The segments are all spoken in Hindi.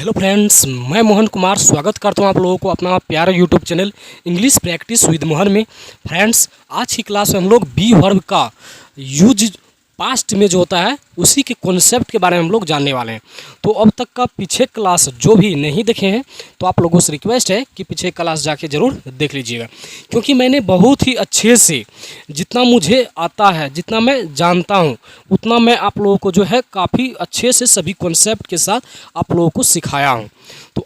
हेलो फ्रेंड्स, मैं मोहन कुमार स्वागत करता हूं आप लोगों को अपना प्यारा YouTube channel English practice with Mohan में। फ्रेंड्स, आज की क्लास में हम लोग बी वर्ब का यूज पास्ट में जो होता है उसी के कॉन्सेप्ट के बारे में हम लोग जानने वाले हैं। तो अब तक का पीछे क्लास जो भी नहीं देखे हैं तो आप लोगों से रिक्वेस्ट है कि पीछे क्लास जाके ज़रूर देख लीजिएगा, क्योंकि मैंने बहुत ही अच्छे से जितना मुझे आता है, जितना मैं जानता हूँ, उतना मैं आप लोगों को जो है काफ़ी अच्छे से सभी कॉन्सेप्ट के साथ आप लोगों को सिखाया हूँ। तो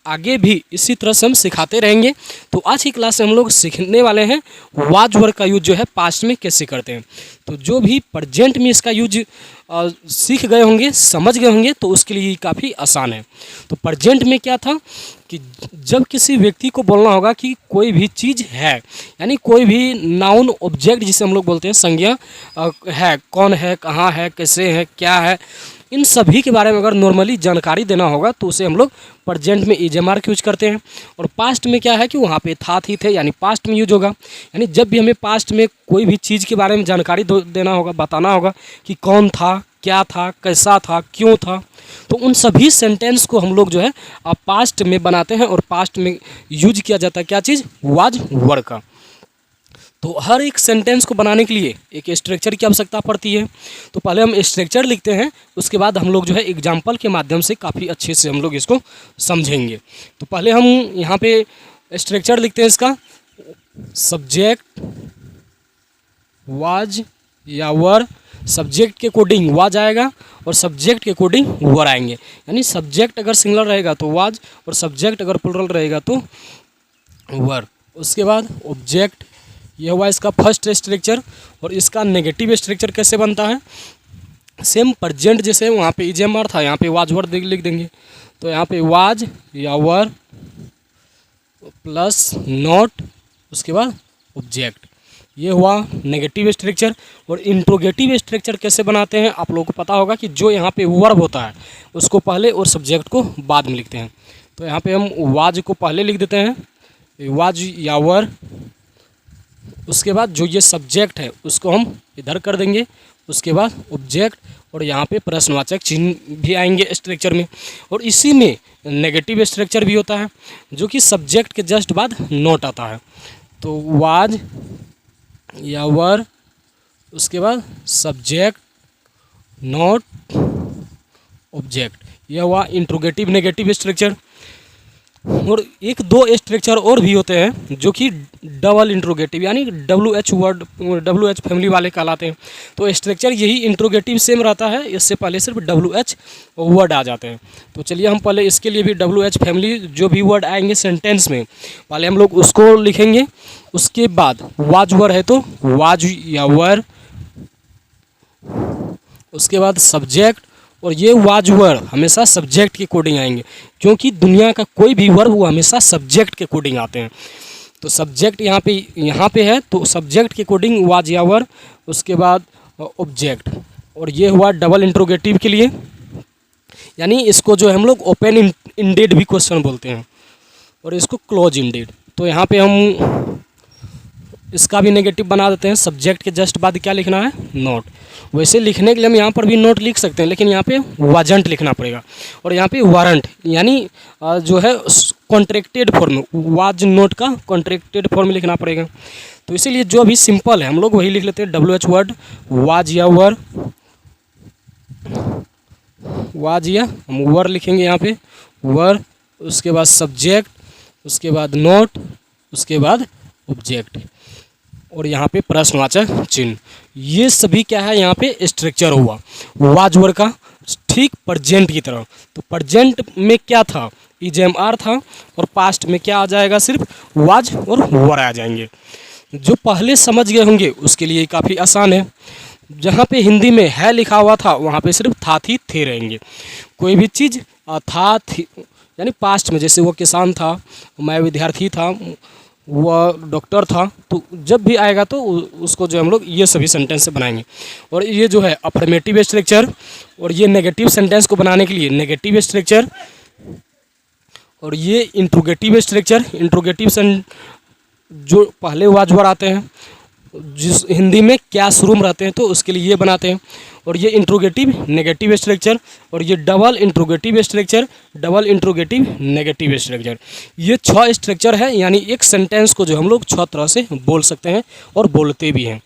आगे भी इसी तरह से हम सिखाते रहेंगे। तो आज की क्लास में हम लोग सीखने वाले हैं वाज वर्ब का यूज जो है पास्ट में कैसे करते हैं। तो जो भी प्रेजेंट में इसका यूज सीख गए होंगे, समझ गए होंगे, तो उसके लिए काफ़ी आसान है। तो प्रेजेंट में क्या था कि जब किसी व्यक्ति को बोलना होगा कि कोई भी चीज़ है, यानी कोई भी नाउन ऑब्जेक्ट जिसे हम लोग बोलते हैं, संज्ञा है, कौन है, कहाँ है, कैसे है, क्या है, इन सभी के बारे में अगर नॉर्मली जानकारी देना होगा तो उसे हम लोग प्रेजेंट में इज मार्क यूज करते हैं। और पास्ट में क्या है कि वहाँ पे था, थी, थे, यानी पास्ट में यूज होगा। यानी जब भी हमें पास्ट में कोई भी चीज़ के बारे में जानकारी देना होगा, बताना होगा कि कौन था, क्या था, कैसा था, क्यों था, तो उन सभी सेंटेंस को हम लोग जो है पास्ट में बनाते हैं। और पास्ट में यूज किया जाता है क्या चीज़, वाज वर्ब का। तो हर एक सेंटेंस को बनाने के लिए एक स्ट्रक्चर की आवश्यकता पड़ती है। तो पहले हम स्ट्रक्चर लिखते हैं, उसके बाद हम लोग जो है एग्जाम्पल के माध्यम से काफ़ी अच्छे से हम लोग इसको समझेंगे। तो पहले हम यहाँ पे स्ट्रक्चर लिखते हैं इसका। सब्जेक्ट, वाज या वर, सब्जेक्ट के कोडिंग वाज आएगा और सब्जेक्ट के कोडिंग वर आएंगे। यानी सब्जेक्ट अगर सिंगुलर रहेगा तो वाज और सब्जेक्ट अगर प्लुरल रहेगा तो वर। उसके बाद ऑब्जेक्ट, यह हुआ इसका फर्स्ट स्ट्रक्चर। और इसका नेगेटिव स्ट्रक्चर कैसे बनता है, सेम प्रेजेंट जैसे वहाँ पे इज एम आर था, यहाँ पे वाज वर लिख देंगे। तो यहाँ पे वाज या वर प्लस नॉट, उसके बाद ऑब्जेक्ट, ये हुआ नेगेटिव स्ट्रक्चर। और इंट्रोगेटिव स्ट्रक्चर कैसे बनाते हैं आप लोगों को पता होगा कि जो यहाँ पे वर्ब होता है उसको पहले और सब्जेक्ट को बाद में लिखते हैं। तो यहाँ पे हम वाज को पहले लिख देते हैं, वाज या वर, उसके बाद जो ये सब्जेक्ट है उसको हम इधर कर देंगे, उसके बाद ऑब्जेक्ट, और यहाँ पे प्रश्नवाचक चिन्ह भी आएंगे स्ट्रक्चर में। और इसी में नेगेटिव स्ट्रक्चर भी होता है जो कि सब्जेक्ट के जस्ट बाद नोट आता है। तो वाज या वर, उसके बाद सब्जेक्ट, नोट, ऑब्जेक्ट, यह हुआ इंट्रोगेटिव नेगेटिव स्ट्रक्चर। और एक दो स्ट्रक्चर और भी होते हैं जो कि डबल इंट्रोगेटिव यानी WH फैमिली वाले कहलाते हैं। तो स्ट्रक्चर यही इंट्रोगेटिव सेम रहता है, इससे पहले सिर्फ WH वर्ड आ जाते हैं। तो चलिए हम पहले इसके लिए भी WH फैमिली जो भी वर्ड आएंगे सेंटेंस में पहले हम लोग उसको लिखेंगे। उसके बाद वाज वर है तो वाज या वर, उसके बाद सब्जेक्ट, और ये वाज वर्ब हमेशा सब्जेक्ट के कोडिंग आएंगे, क्योंकि दुनिया का कोई भी वर्ब वो हमेशा सब्जेक्ट के कोडिंग आते हैं। तो सब्जेक्ट यहाँ पे है तो सब्जेक्ट के कोडिंग वाज या वर्ब, उसके बाद ऑब्जेक्ट। और ये हुआ डबल इंट्रोगेटिव के लिए, यानी इसको जो हम लोग ओपन इंडेड भी क्वेश्चन बोलते हैं और इसको क्लोज इंडेड। तो यहाँ पे हम इसका भी नेगेटिव बना देते हैं। सब्जेक्ट के जस्ट बाद क्या लिखना है, नोट। वैसे लिखने के लिए हम यहाँ पर भी नोट लिख सकते हैं, लेकिन यहाँ पे वाजंट लिखना पड़ेगा। और यहाँ पे वारंट यानी जो है कॉन्ट्रैक्टेड फॉर्म, वाज नोट का कॉन्ट्रैक्टेड फॉर्म लिखना पड़ेगा। तो इसीलिए जो भी सिंपल है हम लोग वही लिख लेते हैं। WH वर्ड, वाज या वर, वाज या हम वर लिखेंगे यहाँ पे वर, उसके बाद सब्जेक्ट, उसके बाद नोट, उसके बाद ऑब्जेक्ट, और यहाँ पे प्रश्नवाचक चिन्ह। ये सभी क्या है, यहाँ पे स्ट्रक्चर हुआ वाज वर्ब का, ठीक प्रेजेंट की तरह। तो प्रेजेंट में क्या था, इज एम आर था, और पास्ट में क्या आ जाएगा, सिर्फ वाज और वर आ जाएंगे। जो पहले समझ गए होंगे उसके लिए काफ़ी आसान है। जहाँ पे हिंदी में है लिखा हुआ था वहाँ पे सिर्फ था, थी, थे रहेंगे। कोई भी चीज़ था, थी, यानी पास्ट में जैसे वो किसान था, मैं विद्यार्थी था, वह डॉक्टर था, तो जब भी आएगा तो उसको जो हम लोग ये सभी सेंटेंस से बनाएंगे। और ये जो है अफर्मेटिव स्ट्रक्चर, और ये नेगेटिव सेंटेंस को बनाने के लिए नेगेटिव स्ट्रक्चर, और ये इंट्रोगेटिव स्ट्रक्चर। इंट्रोगेटिव जो पहले वाज वर्ब आते हैं, जिस हिंदी में क्लासरूम रहते हैं तो उसके लिए ये बनाते हैं। और ये इंट्रोगेटिव नेगेटिव स्ट्रक्चर, और ये double interrogative structure, double interrogative negative structure, ये 6 स्ट्रक्चर है। यानी एक सेंटेंस को जो हम लोग 6 तरह से बोल सकते हैं और बोलते भी हैं।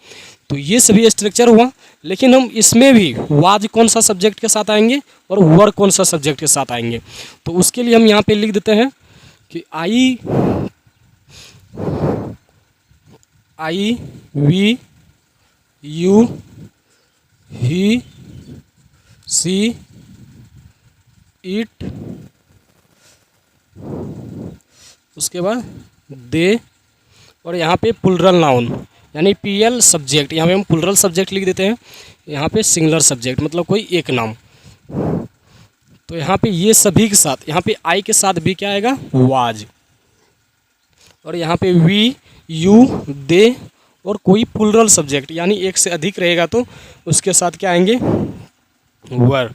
तो ये सभी स्ट्रक्चर हुआ। लेकिन हम इसमें भी वाज कौन सा सब्जेक्ट के साथ आएंगे और वर कौन सा सब्जेक्ट के साथ आएंगे, तो उसके लिए हम यहाँ पे लिख देते हैं कि I we you he she it, उसके बाद दे, और यहाँ पे प्लुरल नाउन यानी पीएल सब्जेक्ट, यहाँ पे हम प्लुरल सब्जेक्ट लिख देते हैं। यहाँ पे सिंगुलर सब्जेक्ट मतलब कोई एक नाम। तो यहाँ पे ये सभी के साथ, यहाँ पे आई के साथ भी क्या आएगा, वाज, और यहाँ पे वी यू दे, और कोई प्लुरल सब्जेक्ट यानी एक से अधिक रहेगा तो उसके साथ क्या आएंगे, वर।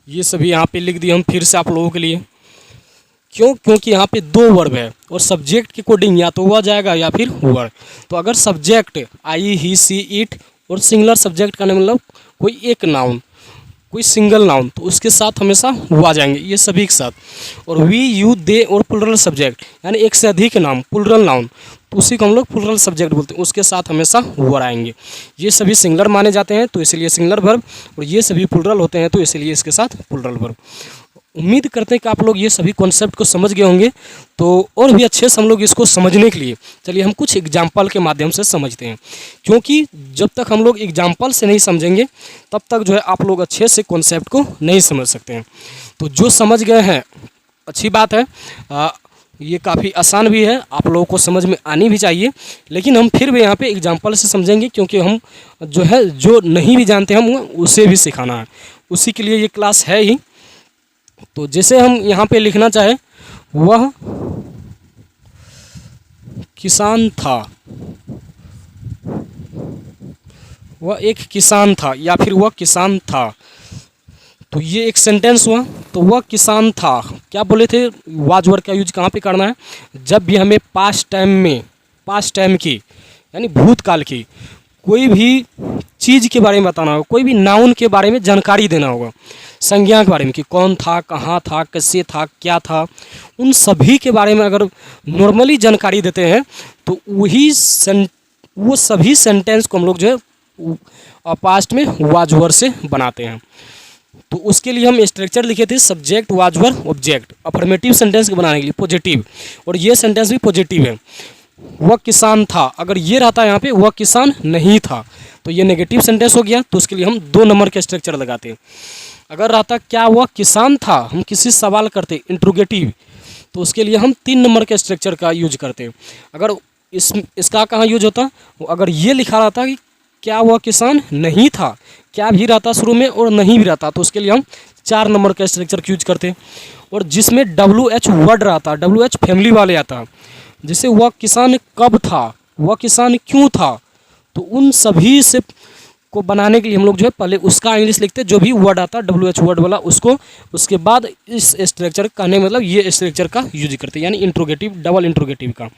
ये सभी यहाँ पे लिख दिए हम फिर से आप लोगों के लिए। क्यों? क्योंकि यहाँ पे 2 वर्ब है और सब्जेक्ट के कोडिंग या तो वह जाएगा या फिर वर। तो अगर subject I he she it और सिंगुलर सब्जेक्ट का मतलब कोई एक नाउन, कोई सिंगल नाउन, तो उसके साथ हमेशा हुआ जाएंगे ये सभी के साथ। और वी यू दे और प्लुरल सब्जेक्ट यानी एक से अधिक नाम प्लुरल नाउन, तो उसी को हम लोग प्लुरल सब्जेक्ट बोलते हैं, उसके साथ हमेशा वर आएंगे। ये सभी सिंगुलर माने जाते हैं तो इसलिए सिंगुलर वर्ब, और ये सभी प्लुरल होते हैं तो इसलिए इसके साथ प्लुरल वर्ब। उम्मीद करते हैं कि आप लोग ये सभी कॉन्सेप्ट को समझ गए होंगे। तो और भी अच्छे से हम लोग इसको समझने के लिए चलिए हम कुछ एग्जाम्पल के माध्यम से समझते हैं, क्योंकि जब तक हम लोग एग्जाम्पल से नहीं समझेंगे तब तक जो है आप लोग अच्छे से कॉन्सेप्ट को नहीं समझ सकते हैं। तो जो समझ गए हैं अच्छी बात है, ये काफ़ी आसान भी है, आप लोगों को समझ में आनी भी चाहिए। लेकिन हम फिर भी यहाँ पे एग्जाम्पल से समझेंगे, क्योंकि हम जो है जो नहीं भी जानते हम उसे भी सिखाना है, उसी के लिए ये क्लास है ही। तो जैसे हम यहाँ पे लिखना चाहे, वह किसान था, वह एक किसान था, या फिर वह किसान था, तो ये एक सेंटेंस हुआ। तो वह किसान था, क्या बोले थे, वाज वर्ड का यूज कहाँ पे करना है, जब भी हमें पास्ट टाइम की यानी भूतकाल की कोई भी चीज़ के बारे में बताना होगा, कोई भी नाउन के बारे में जानकारी देना होगा, संज्ञा के बारे में कि कौन था, कहाँ था, कैसे था, क्या था, उन सभी के बारे में अगर नॉर्मली जानकारी देते हैं तो वो सभी सेंटेंस को हम लोग जो है पास्ट में वाज वर्ड से बनाते हैं। तो उसके लिए हम स्ट्रक्चर लिखे थे, subject was word object, affirmative sentence को बनाने के लिए पॉजिटिव, और ये सेंटेंस भी पॉजिटिव है। वह किसान था, अगर ये रहता यहाँ पे वह किसान नहीं था तो ये नेगेटिव सेंटेंस हो गया, तो उसके लिए हम 2 नंबर के स्ट्रक्चर लगाते हैं। अगर रहता क्या वह किसान था, हम किसी सवाल करते इंट्रोगेटिव, तो उसके लिए हम 3 नंबर के स्ट्रक्चर का यूज करते हैं। अगर इसका कहाँ यूज होता, अगर ये लिखा रहता कि क्या वह किसान नहीं था, क्या भी रहता शुरू में और नहीं भी रहता, तो उसके लिए हम 4 नंबर का स्ट्रक्चर यूज करते हैं। और जिसमें WH वर्ड रहता, WH फैमिली वाले आता, जैसे वह किसान कब था, वह किसान क्यों था, तो उन सभी से को बनाने के लिए हम लोग जो है पहले उसका इंग्लिश लिखते हैं, जो भी वर्ड आता WH वर्ड वाला उसको, उसके बाद इस स्ट्रक्चर कहने मतलब ये स्ट्रक्चर का यूज करते हैं, यानी इंट्रोगेटिव, डबल इंट्रोगेटिव का।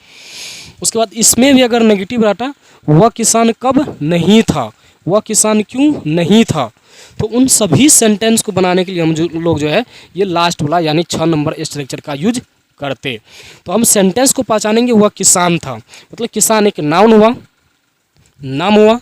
उसके बाद इसमें भी अगर नेगेटिव रहता, वह किसान कब नहीं था, वह किसान क्यों नहीं था, तो उन सभी सेंटेंस को बनाने के लिए हम लोग जो है ये लास्ट वाला यानी 6 नंबर स्ट्रक्चर का यूज करते। तो हम सेंटेंस को पहचानेंगे, वह किसान था मतलब किसान एक नाउन हुआ, नाम हुआ,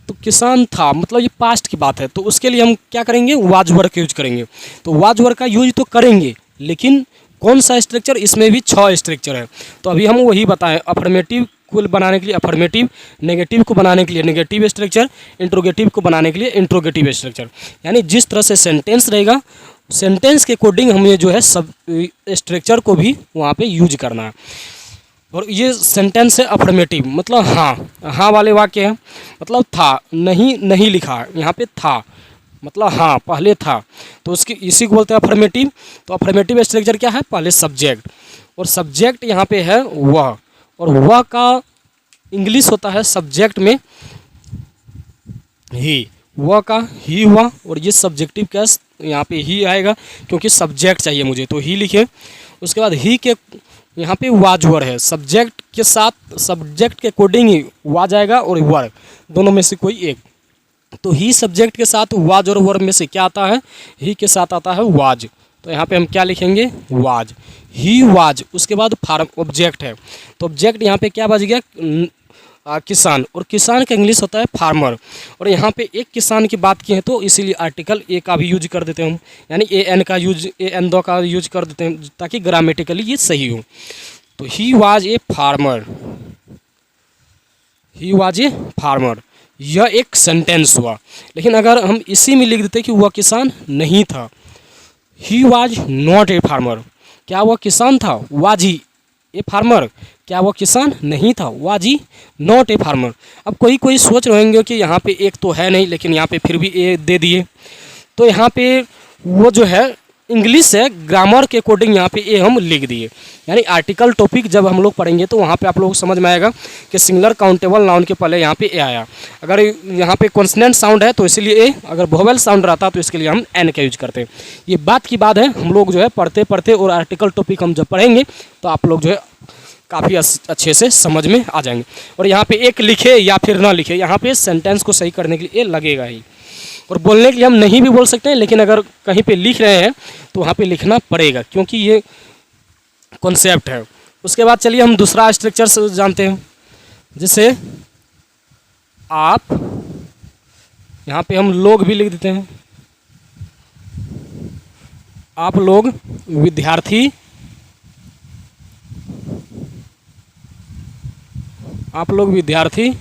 तो किसान था मतलब ये पास्ट की बात है, तो उसके लिए हम क्या करेंगे, वाज वर्ड का यूज करेंगे। तो वाज वर्ड का यूज तो करेंगे, लेकिन कौन सा स्ट्रक्चर, इसमें भी 6 स्ट्रक्चर है। तो अभी हम वही बताएं, अफर्मेटिव को बनाने के लिए अफर्मेटिव, नेगेटिव को बनाने के लिए नेगेटिव स्ट्रक्चर, इंट्रोगेटिव को बनाने के लिए इंट्रोगेटिव स्ट्रक्चर, यानी जिस तरह से सेंटेंस रहेगा सेंटेंस के अकॉर्डिंग हमें जो है सब स्ट्रक्चर को भी वहाँ पे यूज करना है। और ये सेंटेंस है अफर्मेटिव, मतलब हाँ, हाँ वाले वाक्य है, मतलब था, नहीं लिखा यहाँ पे था, मतलब हाँ पहले था, तो उसकी इसी को बोलते हैं अफर्मेटिव। तो अफर्मेटिव स्ट्रक्चर क्या है, पहले सब्जेक्ट, और सब्जेक्ट यहाँ पे है वह, और वह का इंग्लिश होता है सब्जेक्ट में ही, वह का ही हुआ, और ये सब्जेक्टिव कैस यहाँ पे ही आएगा क्योंकि सब्जेक्ट चाहिए मुझे, तो ही लिखे। उसके बाद ही के यहाँ पे वाज वर्ड है, सब्जेक्ट के साथ सब्जेक्ट के अकॉर्डिंग ही वाज आएगा और वर्ड दोनों में से कोई एक। तो ही सब्जेक्ट के साथ वाज और वर्ब में से क्या आता है, ही के साथ आता है वाज। तो यहाँ पे हम क्या लिखेंगे, वाज, ही वाज। उसके बाद फार्म ऑब्जेक्ट है, तो ऑब्जेक्ट यहाँ पे क्या बच गया, किसान, और किसान का इंग्लिश होता है फार्मर। और यहाँ पे एक किसान की बात की है तो इसीलिए आर्टिकल ए का भी यूज कर देते हैं हम, यानी ए एन का यूज, ए एन दो का यूज कर देते हैं ताकि ग्रामेटिकली ये सही हो। तो he was a farmer, he was a farmer, यह एक सेंटेंस हुआ। लेकिन अगर हम इसी में लिख देते कि वह किसान नहीं था, he was not a farmer, क्या वह किसान था, वाज ही ए फार्मर, क्या वो किसान नहीं था, was he not a farmer. अब कोई कोई सोच रहे होंगे कि यहाँ पे एक तो है नहीं लेकिन यहाँ पे फिर भी ए दे दिए, तो यहाँ पे वो जो है इंग्लिश है, ग्रामर के अकॉर्डिंग यहाँ पे ए हम लिख दिए। यानी आर्टिकल टॉपिक जब हम लोग पढ़ेंगे तो वहाँ पे आप लोगों को समझ में आएगा कि सिंगुलर काउंटेबल नाउन के पहले यहाँ पे ए आया। अगर यहाँ पे कॉन्सोनेंट साउंड है तो इसलिए ए, अगर वोवेल साउंड रहता तो इसके लिए हम एन का यूज करते हैं। ये बात की बात है, हम लोग जो है पढ़ते पढ़ते और आर्टिकल टॉपिक हम जब पढ़ेंगे तो आप लोग जो है काफ़ी अच्छे से समझ में आ जाएंगे। और यहाँ पे एक लिखे या फिर ना लिखे, यहाँ पे सेंटेंस को सही करने के लिए ए लगेगा ही। और बोलने के लिए हम नहीं भी बोल सकते हैं, लेकिन अगर कहीं पे लिख रहे हैं तो वहाँ पे लिखना पड़ेगा क्योंकि ये कॉन्सेप्ट है। उसके बाद चलिए हम दूसरा स्ट्रक्चर से जानते हैं। जैसे आप, यहाँ पे हम लोग भी लिख देते हैं, आप लोग विद्यार्थी, आप लोग विद्यार्थी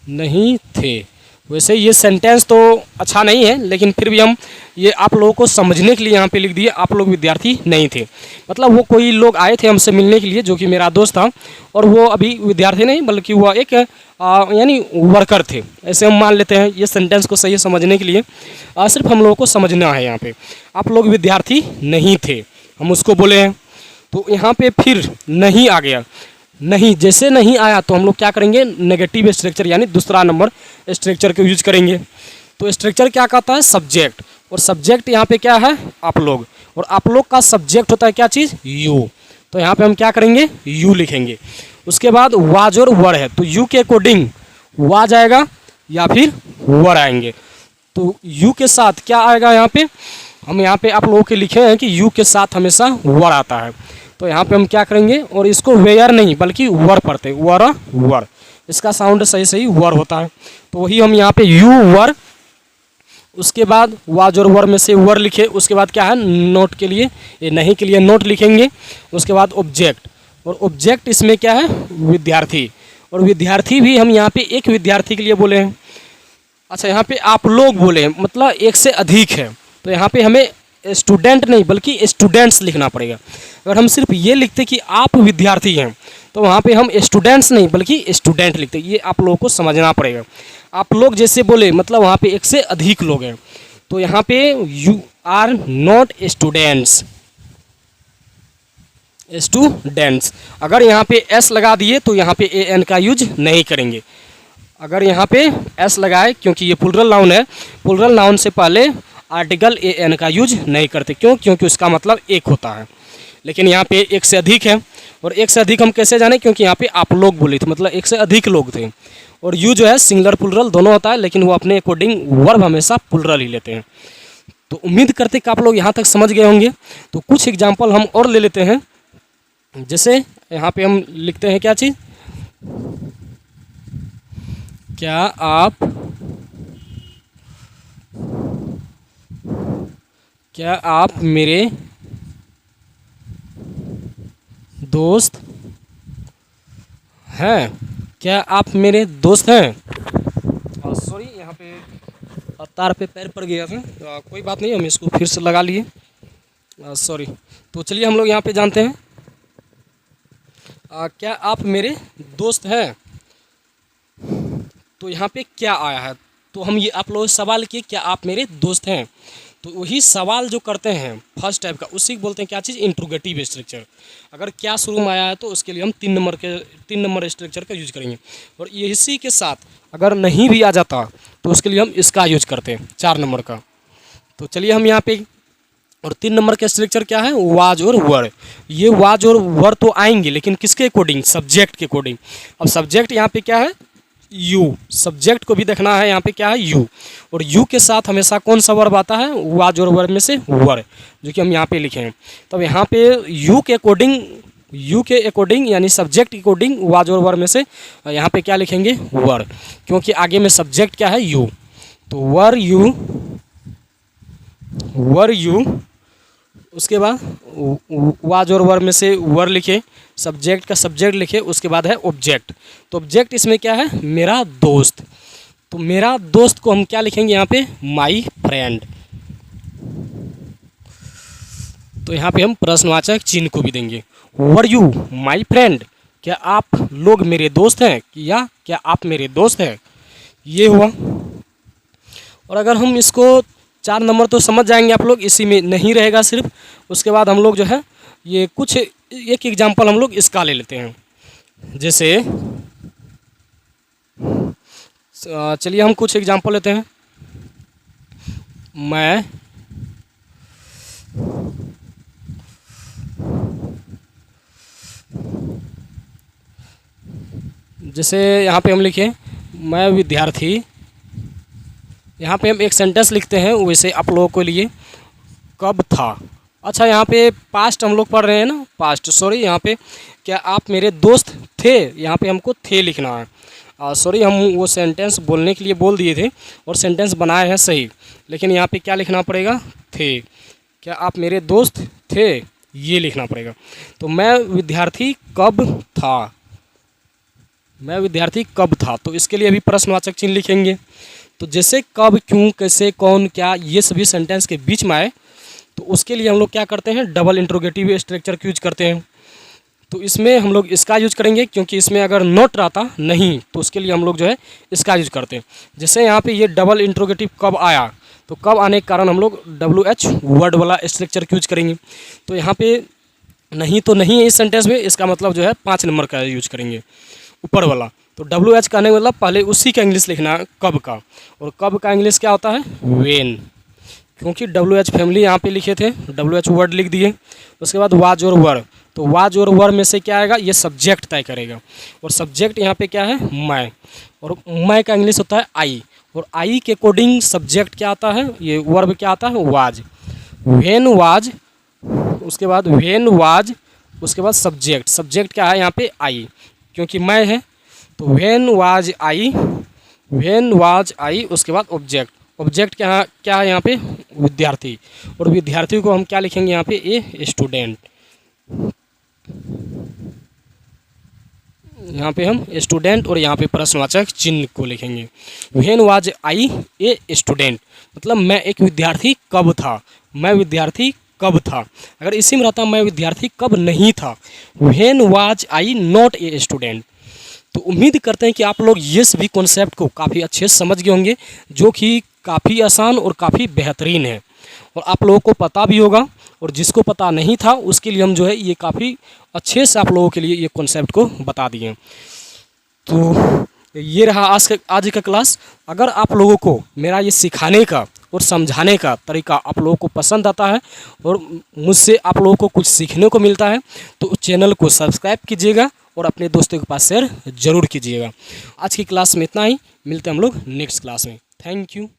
नहीं थे। वैसे ये सेंटेंस तो अच्छा नहीं है लेकिन फिर भी हम ये आप लोगों को समझने के लिए यहाँ पे लिख दिए, आप लोग विद्यार्थी नहीं थे। मतलब वो कोई लोग आए थे हमसे मिलने के लिए जो कि मेरा दोस्त था, और वो अभी विद्यार्थी नहीं बल्कि वो एक यानी वर्कर थे, ऐसे हम मान लेते हैं। ये सेंटेंस को सही समझने के लिए सिर्फ हम लोगों को समझना है। यहाँ पे आप लोग विद्यार्थी नहीं थे, हम उसको बोले हैं, तो यहाँ पे फिर नहीं आ गया। नहीं जैसे नहीं आया तो हम लोग क्या करेंगे, नेगेटिव स्ट्रक्चर यानी दूसरा नंबर स्ट्रक्चर को यूज करेंगे। तो स्ट्रक्चर क्या कहता है, सब्जेक्ट, और सब्जेक्ट यहाँ पे क्या है, आप लोग, और आप लोग का सब्जेक्ट होता है क्या चीज़, यू। तो यहाँ पे हम क्या करेंगे, यू लिखेंगे। उसके बाद वाज और वर है, तो यू के अकॉर्डिंग वाज आएगा या फिर वर आएंगे। तो यू के साथ क्या आएगा, यहाँ पे हम यहाँ पे आप लोगों के लिखे हैं कि यू के साथ हमेशा वर आता है। तो यहाँ पे हम क्या करेंगे, और इसको वेयर नहीं बल्कि वर पढ़ते, वर वर, इसका साउंड सही सही वर होता है। तो वही हम यहाँ पे यू वर, उसके बाद वाज और वर में से वर लिखे। उसके बाद क्या है, नोट के लिए, ये नहीं के लिए नोट लिखेंगे। उसके बाद ऑब्जेक्ट, और ऑब्जेक्ट इसमें क्या है, विद्यार्थी, और विद्यार्थी भी हम यहाँ पे एक विद्यार्थी के लिए बोले हैं। अच्छा यहाँ पे आप लोग बोले हैं, मतलब एक से अधिक है, तो यहाँ पे हमें स्टूडेंट नहीं बल्कि स्टूडेंट्स लिखना पड़ेगा। अगर हम सिर्फ ये लिखते कि आप विद्यार्थी हैं तो वहाँ पे हम स्टूडेंट्स नहीं बल्कि स्टूडेंट लिखते। ये आप लोगों को समझना पड़ेगा। आप लोग जैसे बोले मतलब वहाँ पे एक से अधिक लोग हैं, तो यहाँ पे you are not students, students. अगर यहाँ पे एस लगा दिए तो यहाँ पे ए एन का यूज नहीं करेंगे। अगर यहाँ पे एस लगाए, क्योंकि ये प्लुरल नाउन है, प्लुरल नाउन से पहले आर्टिकल ए एन का यूज नहीं करते। क्यों, क्योंकि उसका मतलब एक होता है। लेकिन यहाँ पे एक से अधिक है, और एक से अधिक हम कैसे जाने, क्योंकि यहाँ पे आप लोग बोले थे, मतलब एक से अधिक लोग थे। और यू जो है सिंगुलर प्लुरल दोनों होता है, लेकिन वो अपने अकॉर्डिंग वर्ब हमेशा प्लुरल ही लेते हैं। तो उम्मीद करते कि आप लोग यहाँ तक समझ गए होंगे। तो कुछ एग्जाम्पल हम और ले लेते हैं। जैसे यहाँ पे हम लिखते हैं क्या चीज़, क्या आप मेरे दोस्त हैं, क्या आप मेरे दोस्त हैं। सॉरी यहाँ पे तार पे पैर पड़ गया था, कोई बात नहीं, हम इसको फिर से लगा लिए, सॉरी। तो चलिए हम लोग यहाँ पे जानते हैं, क्या आप मेरे दोस्त हैं। तो यहाँ पे क्या आया है, तो हम ये आप लोग सवाल किए क्या आप मेरे दोस्त हैं, तो वही सवाल जो करते हैं फर्स्ट टाइप का, उसी को बोलते हैं क्या चीज़, इंट्रोगेटिव स्ट्रक्चर। अगर क्या शुरू में आया है तो उसके लिए हम 3 नंबर स्ट्रक्चर का यूज करेंगे। और ये इसी के साथ अगर नहीं भी आ जाता तो उसके लिए हम इसका यूज करते हैं 4 नंबर का। तो चलिए हम यहाँ पे और 3 नंबर का स्ट्रक्चर क्या है, वाज और वर। ये वाज और वर तो आएंगे लेकिन किसके अकॉर्डिंग, सब्जेक्ट के अकॉर्डिंग। अब सब्जेक्ट यहाँ पे क्या है, यू, सब्जेक्ट को भी देखना है यहाँ पे क्या है, यू। और यू के साथ हमेशा कौन सा वर्ब आता है, वाज और वर में से वर, जो कि हम यहाँ पे लिखे हैं। तब यहाँ पे यू के अकॉर्डिंग यानी सब्जेक्ट के अकॉर्डिंग वाज और वर में से यहाँ पे क्या लिखेंगे, वर, क्योंकि आगे में सब्जेक्ट क्या है, यू। तो वर यू, उसके बाद वाज और वर में से वर लिखे, सब्जेक्ट का सब्जेक्ट लिखे, उसके बाद है ऑब्जेक्ट। तो ऑब्जेक्ट इसमें क्या है, मेरा दोस्त। तो मेरा दोस्त को हम क्या लिखेंगे यहाँ पे, माई फ्रेंड। तो यहाँ पे हम प्रश्नवाचक चिन्ह को भी देंगे। वर यू माई फ्रेंड, क्या आप लोग मेरे दोस्त हैं, या क्या आप मेरे दोस्त हैं, ये हुआ। और अगर हम इसको 4 नंबर तो समझ जाएंगे आप लोग, इसी में नहीं रहेगा सिर्फ। उसके बाद हम लोग जो है ये कुछ एक एग्जाम्पल हम लोग इसका ले लेते हैं। जैसे चलिए हम कुछ एग्जाम्पल लेते हैं। मैं जैसे यहाँ पे हम लिखें, मैं विद्यार्थी, यहाँ पे हम एक सेंटेंस लिखते हैं वैसे आप लोगों के लिए, कब था। अच्छा यहाँ पे पास्ट हम लोग पढ़ रहे हैं ना, पास्ट, सॉरी यहाँ पे क्या आप मेरे दोस्त थे, यहाँ पे हमको थे लिखना है। सॉरी हम वो सेंटेंस बोलने के लिए बोल दिए थे और सेंटेंस बनाए हैं सही, लेकिन यहाँ पे क्या लिखना पड़ेगा, थे। क्या आप मेरे दोस्त थे, ये लिखना पड़ेगा। तो मैं विद्यार्थी कब था, मैं विद्यार्थी कब था, तो इसके लिए अभी प्रश्नवाचक चिन्ह लिखेंगे। तो जैसे कब, क्यों, कैसे, कौन, क्या, ये सभी सेंटेंस के बीच में आए तो उसके लिए हम लोग क्या करते हैं, डबल इंट्रोगेटिव स्ट्रक्चर का यूज करते हैं। तो इसमें हम लोग इसका यूज करेंगे, क्योंकि इसमें अगर नॉट रहता नहीं तो उसके लिए हम लोग जो है इसका यूज करते हैं। जैसे यहाँ पे ये डबल इंट्रोगेटिव कब आया, तो कब आने के कारण हम लोग WH वर्ड वाला स्ट्रक्चर का यूज करेंगे। तो यहाँ पे नहीं तो नहीं है इस सेंटेंस में, इसका मतलब जो है 5 नंबर का यूज करेंगे, ऊपर वाला। तो WH का आने वाला पहले उसी का इंग्लिश लिखना है, कब का। और कब का इंग्लिश क्या होता है, वेन, क्योंकि WH फैमिली यहाँ पे लिखे थे, WH वर्ड लिख दिए। उसके बाद वाज और वर, तो वाज और वर में से क्या आएगा, ये सब्जेक्ट तय करेगा। और सब्जेक्ट यहाँ पे क्या है, मैं, और मैं का इंग्लिश होता है आई। और आई के अकॉर्डिंग सब्जेक्ट क्या आता है, ये वर्ब क्या आता है, वाज। व्हेन वाज, उसके बाद व्हेन वाज, उसके बाद सब्जेक्ट, सब्जेक्ट क्या है यहाँ पे, आई, क्योंकि मैं है। तो व्हेन वाज आई, उसके बाद ऑब्जेक्ट, ऑब्जेक्ट क्या है यहाँ पे, विद्यार्थी। और विद्यार्थी को हम क्या लिखेंगे यहाँ पे, ए स्टूडेंट। यहाँ पे हम स्टूडेंट और यहाँ पे प्रश्नवाचक चिन्ह को लिखेंगे। When was I a student, मतलब मैं एक विद्यार्थी कब था, मैं विद्यार्थी कब था। अगर इसी में रहता मैं विद्यार्थी कब नहीं था, when was I not a student. तो उम्मीद करते हैं कि आप लोग ये सभी कॉन्सेप्ट को काफ़ी अच्छे से समझ गए होंगे, जो कि काफ़ी आसान और काफ़ी बेहतरीन है और आप लोगों को पता भी होगा। और जिसको पता नहीं था उसके लिए हम जो है ये काफ़ी अच्छे से आप लोगों के लिए ये कॉन्सेप्ट को बता दिए। तो ये रहा आज का क्लास। अगर आप लोगों को मेरा ये सिखाने का और समझाने का तरीका आप लोगों को पसंद आता है और मुझसे आप लोगों को कुछ सीखने को मिलता है, तो चैनल को सब्सक्राइब कीजिएगा और अपने दोस्तों के पास शेयर ज़रूर कीजिएगा। आज की क्लास में इतना ही, मिलते हैं हम लोग नेक्स्ट क्लास में। Thank you.